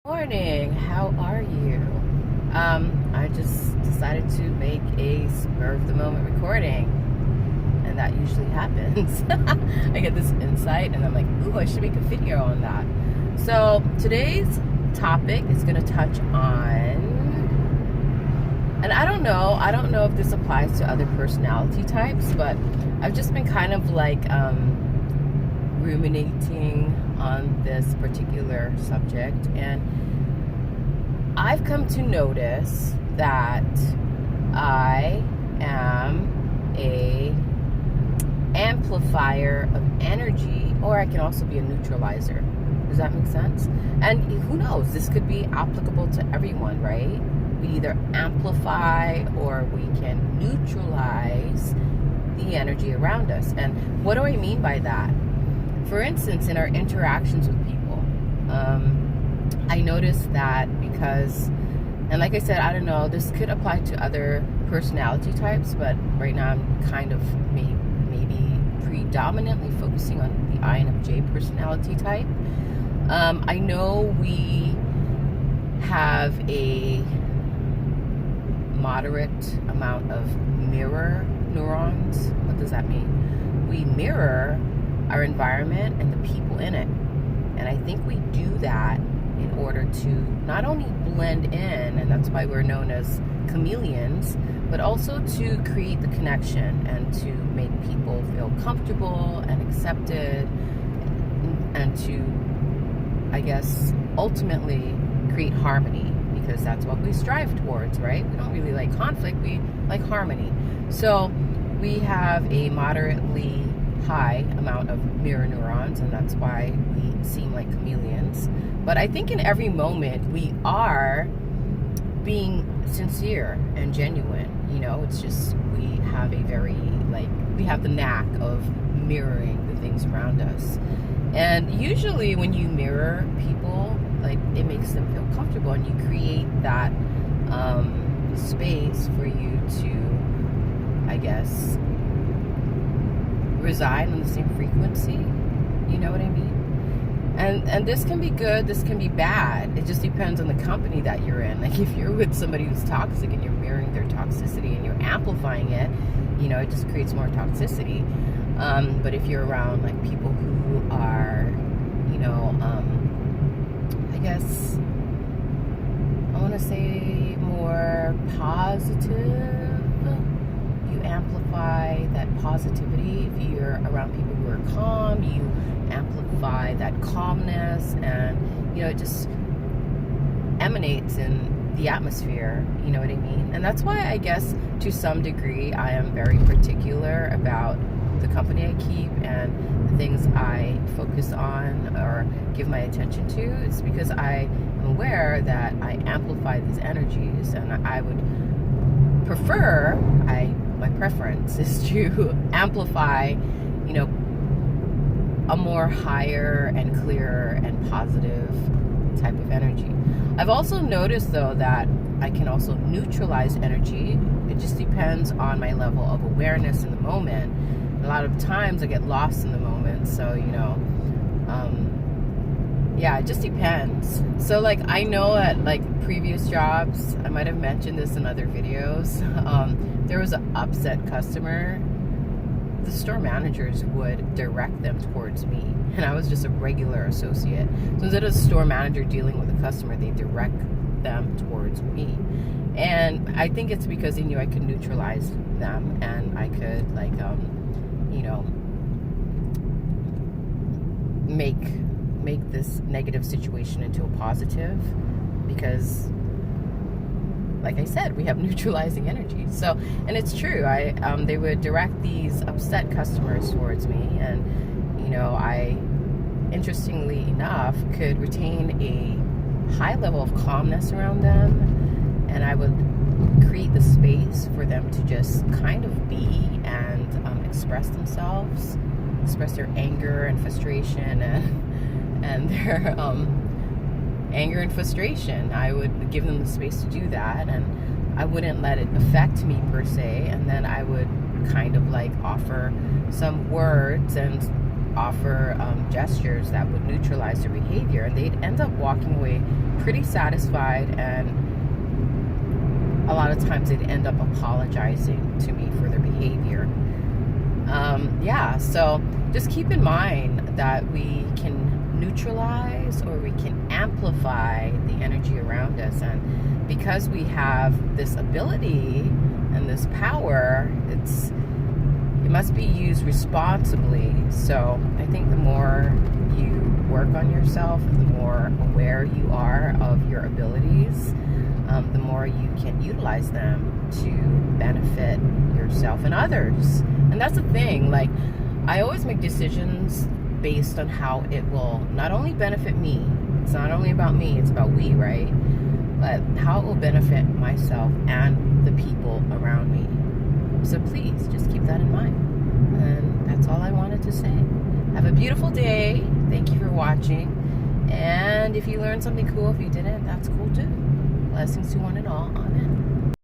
Morning, how are you? I just decided to make a spur of the moment recording, and that usually happens. I get this insight and I'm like, ooh, I should make a video on that. So today's topic is going to touch on, and I don't know if this applies to other personality types, but I've just been kind of like ruminating on this particular subject, and I've come to notice that I am a amplifier of energy, or I can also be a neutralizer. Does that make sense? And who knows, this could be applicable to everyone, right? We either amplify or we can neutralize the energy around us. And what do I mean by that? For instance, in our interactions with people, I noticed that because, and like I said, I don't know, this could apply to other personality types, but right now I'm kind of maybe predominantly focusing on the INFJ personality type. I know we have a moderate amount of mirror neurons. What does that mean? We mirror our environment and the people in it. And I think we do that in order to not only blend in, and that's why we're known as chameleons, but also to create the connection and to make people feel comfortable and accepted, and to, I guess, ultimately create harmony, because that's what we strive towards, right? We don't really like conflict, we like harmony. So we have a moderately high amount of mirror neurons, and that's why we seem like chameleons. But I think in every moment we are being sincere and genuine. You know, it's just we have we have the knack of mirroring the things around us. And usually when you mirror people, like, it makes them feel comfortable, and you create that space for you to, I guess, reside on the same frequency. You know what I mean? And this can be good, this can be bad. It just depends on the company that you're in. Like, if you're with somebody who's toxic and you're mirroring their toxicity and you're amplifying it, you know, it just creates more toxicity. But if you're around like people who are, you know, I guess I want to say more positive, you amplify that positivity. If you're around people who are calm, you amplify that calmness, and, you know, it just emanates in the atmosphere. You know what I mean? And that's why I guess to some degree I am very particular about the company I keep and the things I focus on or give my attention to. It's because I am aware that I amplify these energies, and I would prefer, my preference is to amplify, you know, a more higher and clearer and positive type of energy. I've also noticed, though, that I can also neutralize energy. It just depends on my level of awareness in the moment. A lot of times I get lost in the moment, so, you know, yeah, it just depends. So, like, I know at, like, previous jobs, I might have mentioned this in other videos, there was an upset customer. The store managers would direct them towards me, and I was just a regular associate. So instead of a store manager dealing with a customer, they direct them towards me. And I think it's because they knew I could neutralize them, and I could, like, you know, make this negative situation into a positive, because, like I said, we have neutralizing energy. So, and it's true. They would direct these upset customers towards me, and, you know, I, interestingly enough, could retain a high level of calmness around them, and I would create the space for them to just kind of be and express themselves, express their anger and frustration, and their anger and frustration. I would give them the space to do that, and I wouldn't let it affect me per se, and then I would kind of like offer some words and offer gestures that would neutralize their behavior, and they'd end up walking away pretty satisfied, and a lot of times they'd end up apologizing to me for their behavior. Yeah, so just keep in mind that we can neutralize or we can amplify the energy around us. And because we have this ability and this power, it must be used responsibly. So I think the more you work on yourself, the more aware you are of your abilities, the more you can utilize them to benefit yourself and others. And that's the thing, like, I always make decisions based on how it will not only benefit me, it's not only about me, it's about we, right? But how it will benefit myself and the people around me. So please just keep that in mind. And that's all I wanted to say. Have a beautiful day. Thank you for watching. And if you learned something cool, if you didn't, that's cool too. Blessings to one and all. Amen.